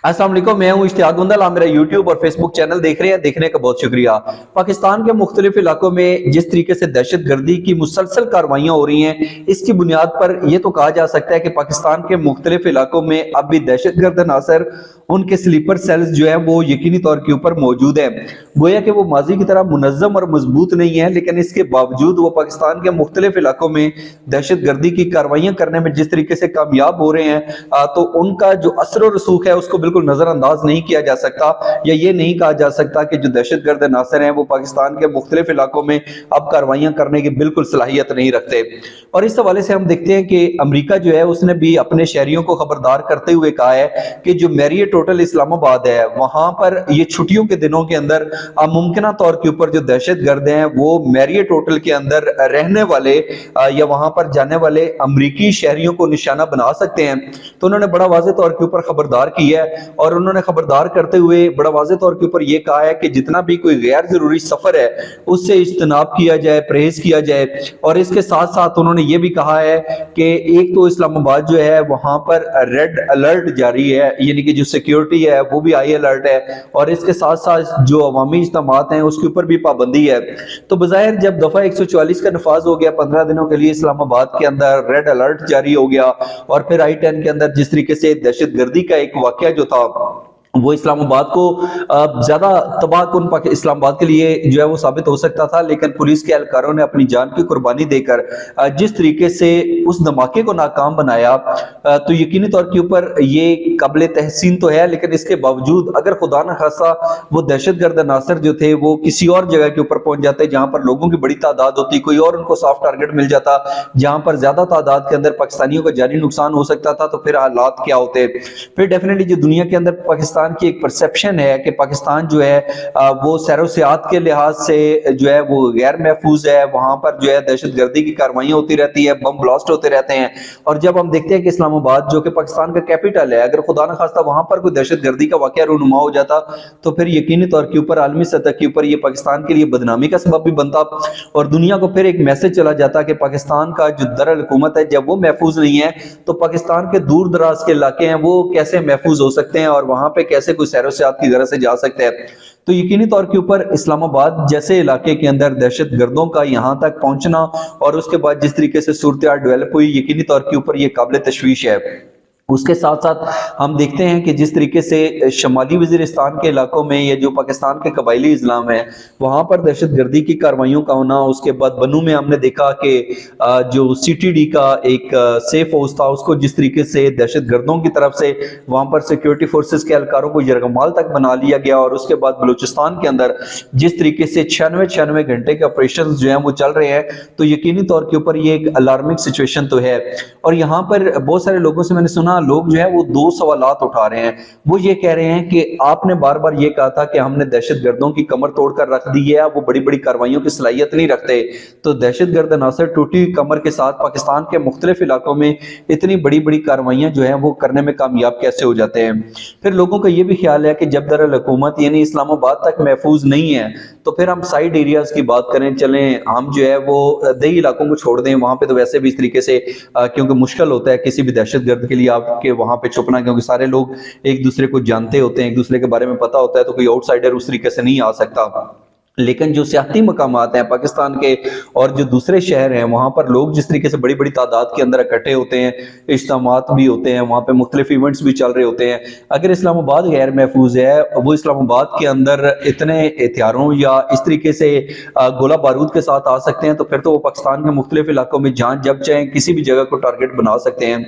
अस्सलाम वालेकुम, मैं हूं इश्तियाक गुंदल। आप मेरा यूट्यूब और फेसबुक चैनल देख रहे हैं, देखने का बहुत शुक्रिया। पाकिस्तान के मुख्तलिफ इलाकों में जिस तरीके से दहशत गर्दी की मुसलसल कार्रवाइयां हो रही हैं, इसकी बुनियाद पर यह तो कहा जा सकता है कि पाकिस्तान के मुख्तलिफ इलाकों में अब भी दहशत गर्द अनासर, उनके स्लीपर सेल्स जो है वो यकीनी तौर के ऊपर मौजूद है। गोया कि वो माजी की तरह मुनज़्ज़म और मजबूत नहीं है, लेकिन इसके बावजूद वो पाकिस्तान के मुख्तलिफ इलाकों में दहशत गर्दी की कार्रवाइयां करने में जिस तरीके से कामयाब हो रहे हैं, तो उनका जो असर और रसूख है उसको बिल्कुल नजरअंदाज नहीं किया जा सकता, या ये नहीं कहा जा सकता कि जो दहशत गर्द अनासर हैं वो पाकिस्तान के मुख्तलिफ इलाकों में अब कार्रवाइयां करने की बिल्कुल सलाहियत नहीं रखते। और इस हवाले से हम देखते हैं कि अमेरिका जो है उसने भी अपने शहरियों को खबरदार करते हुए कहा है कि जो मैरियट होटल इस्लामाबाद है, वहां पर ये छुट्टियों के दिनों के अंदर मुमकिन तौर के ऊपर जो दहशत गर्द हैं वो मैरियट होटल के अंदर रहने वाले या वहां पर जाने वाले अमरीकी शहरियों को निशाना बना सकते हैं। तो उन्होंने बड़ा वाज़ेह तौर के ऊपर खबरदार की है, और उन्होंने खबरदार करते हुए बड़ा वाज़ेह तौर के ऊपर यह कहा है कि जितना भी कोई गैर जरूरी सफर है उससे इज्तनाब किया जाए, परहेज किया जाए। और इसके साथ साथ उन्होंने ये भी कहा है कि एक तो इस्लामाबाद जो है वहां पर रेड अलर्ट जारी है, यानी कि जो सिक्योरिटी है वो भी हाई अलर्ट है, और इसके साथ साथ जो अवामी इज्तिमात हैं उसके ऊपर भी पाबंदी है। तो बज़ाहिर जब दफा 144 का नफाज हो गया, 15 दिनों के लिए इस्लामाबाद के अंदर रेड अलर्ट जारी हो गया, और फिर I-10 के अंदर जिस तरीके से दहशत गर्दी का एक वाकया जो था वो इस्लामाबाद को ज्यादा तबाहकुन इस्लामाबाद के लिए जो है वो साबित हो सकता था, लेकिन पुलिस के एहलकारों ने अपनी जान की कुर्बानी देकर जिस तरीके से उस धमाके को नाकाम बनाया, तो यकीनी तौर के ऊपर ये काबिल तहसीन तो है, लेकिन इसके बावजूद अगर खुदा न खासा वो दहशतगर्द अनासर जो थे वो किसी और जगह के ऊपर पहुंच जाते जहां पर लोगों की बड़ी तादाद होती, कोई और उनको सॉफ्ट टारगेट मिल जाता जहां पर ज्यादा तादाद के अंदर पाकिस्तानियों का जानी नुकसान हो सकता था, तो फिर हालात क्या होते। फिर डेफिनेटली जो दुनिया के अंदर पाकिस्तान की एक परसेप्शन है कि पाकिस्तान जो है वो सैरो-सियाहत के लिहाज से जो है वो गैर महफूज है, वहां पर जो है दहशतगर्दी की कार्रवाइयां होती रहती है, बम ब्लास्ट होते रहते हैं। और जब हम देखते हैं कि इस्लामाबाद जो कि पाकिस्तान का कैपिटल है, अगर खुदा न खास्ता वहां पर कोई दहशतगर्दी का वाकया रूनुमा हो जाता तो फिर यकीनी तौर के ऊपर आलमी सतह के ऊपर ये पाकिस्तान के लिए बदनामी का सबब भी बनता, और दुनिया को फिर एक मैसेज चला जाता कि पाकिस्तान का जो दरअल हुकूमत है जब वो महफूज नहीं है तो पाकिस्तान के दूर दराज के इलाके हैं वो कैसे महफूज हो सकते हैं, और वहां पे कैसे कोई सैरो सियाहत की गरज से जा सकते हैं। तो यकीनी तौर के ऊपर इस्लामाबाद जैसे इलाके के अंदर दहशत गर्दों का यहां तक पहुंचना और उसके बाद जिस तरीके से सूरत डेवलप हुई, यकीनी तौर के ऊपर यह काबिल तशवीश है। उसके साथ साथ हम देखते हैं कि जिस तरीके से शमाली वजीरिस्तान के इलाकों में या जो पाकिस्तान के कबायली इस्लाम है वहां पर दहशत गर्दी की कार्रवाइयों का होना, उसके बाद बनू में हमने देखा कि जो CTD का एक सेफ हाउस था उसको जिस तरीके से दहशत गर्दों की तरफ से वहां पर सिक्योरिटी फोर्सेस के एहलकारों को यरगमाल तक बना लिया गया, और उसके बाद बलूचिस्तान के अंदर जिस तरीके से 96 घंटे के ऑपरेशन जो है वो चल रहे हैं, तो यकीनी तौर के ऊपर ये एक अलार्मिंग सिचुएशन तो है। और यहाँ पर बहुत सारे लोगों से मैंने सुना, लोग जो है वो दो सवालात उठा रहे हैं। वो ये कह रहे हैं कि आपने बार बार ये कहा था कि हमने दहशतगर्दों की कमर तोड़कर रख दी है, वो बड़ी बड़ी कार्रवाइयों की सलाहियत नहीं रखते, तो दहशतगर्द अनासर टूटी कमर के साथ पाकिस्तान के मुख्तलिफ इलाकों में इतनी बड़ी बड़ी कार्रवाइयां जो है वो करने में कामयाब कैसे हो जाते हैं। फिर लोगों का ये भी ख्याल है कि जब दरअसल हुकूमत यानी इस्लामाबाद तक महफूज नहीं है तो फिर हम साइड एरियाज की बात करें, चलें हम जो है वो दही इलाकों को छोड़ दें, वहां पे तो वैसे भी इस तरीके से क्योंकि मुश्किल होता है किसी भी दहशतगर्द के लिए आपके वहां पे छुपना, क्योंकि सारे लोग एक दूसरे को जानते होते हैं, एक दूसरे के बारे में पता होता है, तो कोई आउटसाइडर उस तरीके से नहीं आ सकता। लेकिन जो सियाती मकामात हैं पाकिस्तान के और जो दूसरे शहर हैं वहां पर लोग जिस तरीके से बड़ी बड़ी तादाद के अंदर इकट्ठे होते हैं, इज्तिमात भी होते हैं, वहां पे मुख्तलिफ इवेंट्स भी चल रहे होते हैं। अगर इस्लामाबाद गैर महफूज है, वो इस्लामाबाद के अंदर इतने हथियारों या इस तरीके से गोला बारूद के साथ आ सकते हैं, तो फिर तो वो पाकिस्तान के मुख्तलिफ इलाकों में जहां जब चाहे किसी भी जगह को टारगेट बना सकते हैं।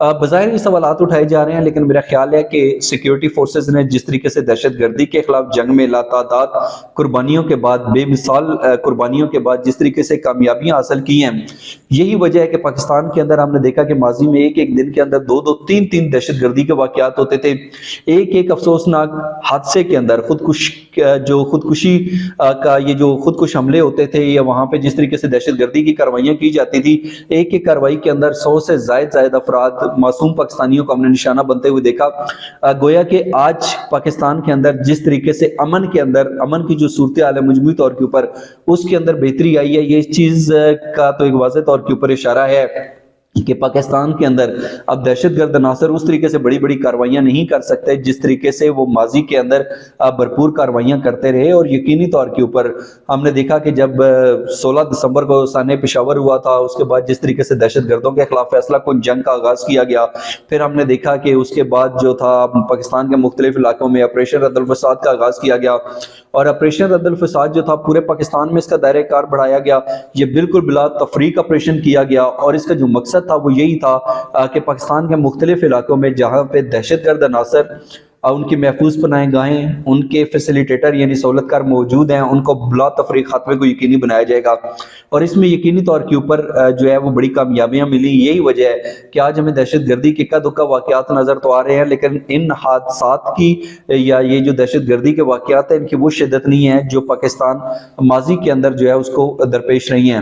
बज़ाहिर ये सवालात उठाए जा रहे हैं, लेकिन मेरा ख्याल है कि सिक्योरिटी फोर्सेस ने जिस तरीके से दहशत गर्दी के खिलाफ जंग में लातादाद कुर्बानियों के बाद, बेमिसाल कुर्बानियों के बाद जिस तरीके से कामयाबियां हासिल की हैं, यही वजह है कि पाकिस्तान के अंदर हमने देखा कि माजी में एक एक दिन के अंदर 2-2, 3-3 दहशत गर्दी के वाकयात होते थे। एक एक अफसोसनाक हादसे के अंदर खुदकुशी का ये जो खुदकुश हमले होते थे, या वहां पे जिस तरीके से दहशत गर्दी की कार्रवाइयां की जाती थी, एक एक कार्रवाई के अंदर 100 से जायद अफराद मासूम पाकिस्तानियों को हमने निशाना बनते हुए देखा। गोया कि आज पाकिस्तान के अंदर जिस तरीके से अमन के अंदर अमन की जो सूरत हाल है मजमूई तौर के ऊपर उसके अंदर बेहतरी आई है, ये इस चीज का तो एक वाज़ेह तौर के ऊपर इशारा है کہ پاکستان کے اندر اب دہشت گرد عناصر اس طریقے سے بڑی بڑی کاروائیاں نہیں کر سکتے جس طریقے سے وہ ماضی کے اندر بھرپور کاروائیاں کرتے رہے. اور یقینی طور کے اوپر ہم نے دیکھا کہ جب 16 دسمبر کو سانحہ پشاور ہوا تھا، اس کے بعد جس طریقے سے دہشت گردوں کے خلاف فیصلہ کن جنگ کا آغاز کیا گیا، پھر ہم نے دیکھا کہ اس کے بعد جو تھا پاکستان کے مختلف علاقوں میں آپریشن رد الفساد کا آغاز کیا گیا، اور آپریشن رد الفساد جو تھا پورے پاکستان میں اس کا دائرہ کار بڑھایا گیا. یہ بالکل بلا تفریق آپریشن کیا گیا، اور اس کا جو مقصد تھا وہ یہی تھا کہ پاکستان کے مختلف علاقوں میں جہاں پہ دہشت گرد عناصر ان کی محفوظ پناہ گاہیں، ان کے فیسیلیٹیٹر یعنی سہولت کار موجود ہیں، ان کو بلا تفریق خاتمے کو یقینی بنایا جائے گا. اور اس میں یقینی طور کے اوپر جو ہے وہ بڑی کامیابیاں ملی. یہی وجہ ہے کہ آج ہمیں دہشت گردی کے اکا دکا واقعات نظر تو آ رہے ہیں، لیکن ان حادثات کی یا یہ جو دہشت گردی کے واقعات ہیں ان کی وہ شدت نہیں ہے جو پاکستان ماضی کے اندر جو ہے اس کو درپیش رہی ہیں.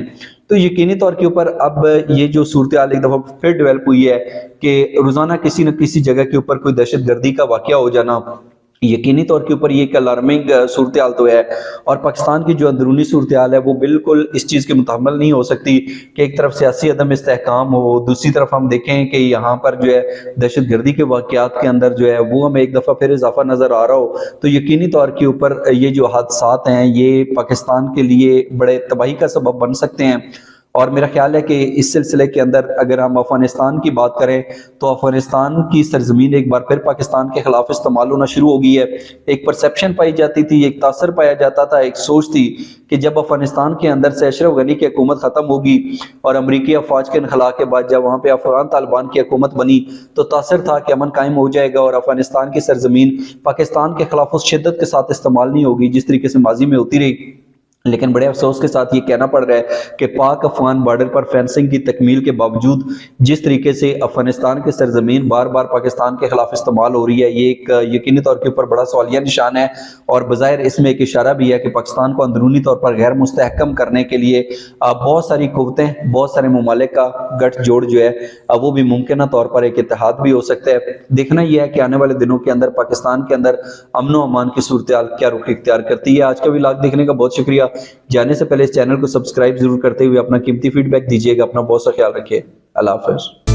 تو یقینی طور کے اوپر اب یہ جو صورتحال ایک دفعہ پھر ڈیولپ ہوئی ہے کہ روزانہ کسی نہ کسی جگہ کے اوپر کوئی دہشت گردی کا واقعہ ہو جانا، یقینی طور کے اوپر یہ ایک الارمنگ صورتحال تو ہے. اور پاکستان کی جو اندرونی صورتحال ہے وہ بالکل اس چیز کے متحمل نہیں ہو سکتی کہ ایک طرف سیاسی عدم استحکام ہو، دوسری طرف ہم دیکھیں کہ یہاں پر جو ہے دہشت گردی کے واقعات کے اندر جو ہے وہ ہمیں ایک دفعہ پھر اضافہ نظر آ رہا ہو. تو یقینی طور کے اوپر یہ جو حادثات ہیں یہ پاکستان کے لیے بڑے تباہی کا سبب بن سکتے ہیں. اور میرا خیال ہے کہ اس سلسلے کے اندر اگر ہم افغانستان کی بات کریں تو افغانستان کی سرزمین ایک بار پھر پاکستان کے خلاف استعمال ہونا شروع ہو گئی ہے. ایک پرسیپشن پائی جاتی تھی، ایک تاثر پایا جاتا تھا، ایک سوچ تھی کہ جب افغانستان کے اندر سے اشرف غنی کی حکومت ختم ہوگی اور امریکی افواج کے انخلا کے بعد جب وہاں پہ افغان طالبان کی حکومت بنی تو تاثر تھا کہ امن قائم ہو جائے گا اور افغانستان کی سرزمین پاکستان کے خلاف اس شدت کے ساتھ استعمال نہیں ہوگی جس طریقے سے ماضی میں ہوتی رہی. لیکن بڑے افسوس کے ساتھ یہ کہنا پڑ رہا ہے کہ پاک افغان بارڈر پر فینسنگ کی تکمیل کے باوجود جس طریقے سے افغانستان کی سرزمین بار بار پاکستان کے خلاف استعمال ہو رہی ہے، یہ ایک یقینی طور کے اوپر بڑا سوالیہ نشان ہے. اور بظاہر اس میں ایک اشارہ بھی ہے کہ پاکستان کو اندرونی طور پر غیر مستحکم کرنے کے لیے بہت ساری قوتیں، بہت سارے ممالک کا گٹھ جوڑ جو ہے وہ بھی ممکنہ طور پر ایک اتحاد بھی ہو سکتا ہے. دیکھنا یہ ہے کہ آنے والے دنوں کے اندر پاکستان کے اندر امن و امان کی صورتحال کیا رخ اختیار کرتی ہے. آج کا ولاگ دیکھنے کا بہت شکریہ. جانے سے پہلے اس چینل کو سبسکرائب ضرور کرتے ہوئے اپنا قیمتی فیڈ بیک دیجیے گا. اپنا بہت سا خیال رکھیے. اللہ حافظ.